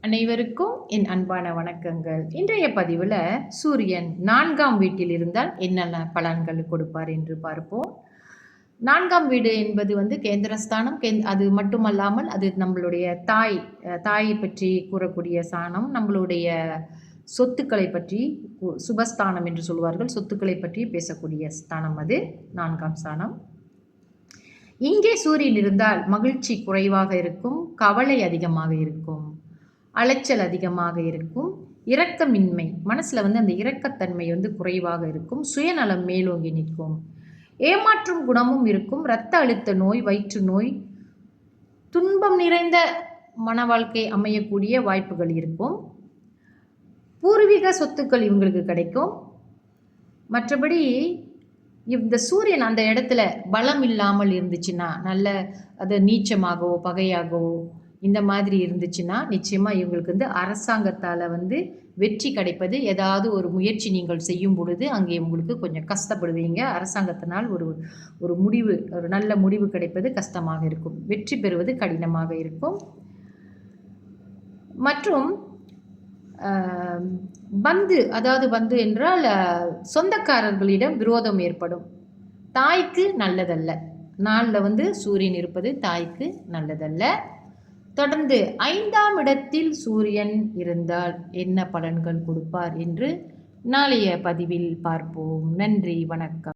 அனைவருக்கும் என் அன்பான வணக்கங்கள். இன்றைய பதிவில் சூரியன் 4ஆம் வீட்டில் இருந்தால் என்னென்ன பலன்கள் கொடுப்பார் என்று பார்ப்போம். 4ஆம் வீடு என்பது கேந்திரஸ்தானம். அது மட்டுமல்லாமல் அது நம்மளுடைய தாயை பற்றி கூறக்கூடிய ஸ்தானம். நம்மளுடைய சொத்துக்களை பற்றி சுபஸ்தானம் என்று சொல்வார்கள். சொத்துக்களை பற்றி பேசக்கூடிய ஸ்தானம் அது 4ஆம் ஸ்தானம். இங்கே சூரியன் இருந்தால் மகிழ்ச்சி குறைவாக இருக்கும், கவலை அதிகமாக இருக்கும், அலைச்சல் அதிகமாக இருக்கும், இரக்கமின்மை மனசில் அந்த இரக்கத்தன்மை குறைவாக இருக்கும், சுயநலம் மேலோங்கி நிற்கும், ஏமாற்றும் குணமும் இருக்கும், இரத்த அழுத்த நோய், வயிற்று நோய், துன்பம் நிறைந்த மன வாழ்க்கை அமையக்கூடிய வாய்ப்புகள் இருக்கும். பூர்வீக சொத்துக்கள் இவங்களுக்கு கிடைக்கும். மற்றபடி இந்த சூரியன் அந்த இடத்துல பலம் இல்லாமல் இருந்துச்சுன்னா, நல்ல அது நீச்சமாகவோ பகையாகவோ இந்த மாதிரி இருந்துச்சுன்னா நிச்சயமாக இவங்களுக்கு அரசாங்கத்தால் வெற்றி கிடைப்பது, ஏதாவது ஒரு முயற்சி நீங்கள் செய்யும் பொழுது அங்கே உங்களுக்கு கொஞ்சம் கஷ்டப்படுவீங்க. அரசாங்கத்தினால் ஒரு முடிவு, ஒரு நல்ல முடிவு கிடைப்பது கஷ்டமாக இருக்கும், வெற்றி பெறுவது கடினமாக இருக்கும். மற்றும் பந்து என்றால் சொந்தக்காரர்களிடம் விரோதம் ஏற்படும். தாய்க்கு நல்லதல்ல. நாளில் சூரியன் இருப்பது தாய்க்கு நல்லதல்ல. தொடர்ந்து 5ஆம் இடத்தில் சூரியன் இருந்தால் என்ன பலன்கள் கொடுப்பார் என்று நாளைய பதிவில் பார்ப்போம். நன்றி, வணக்கம்.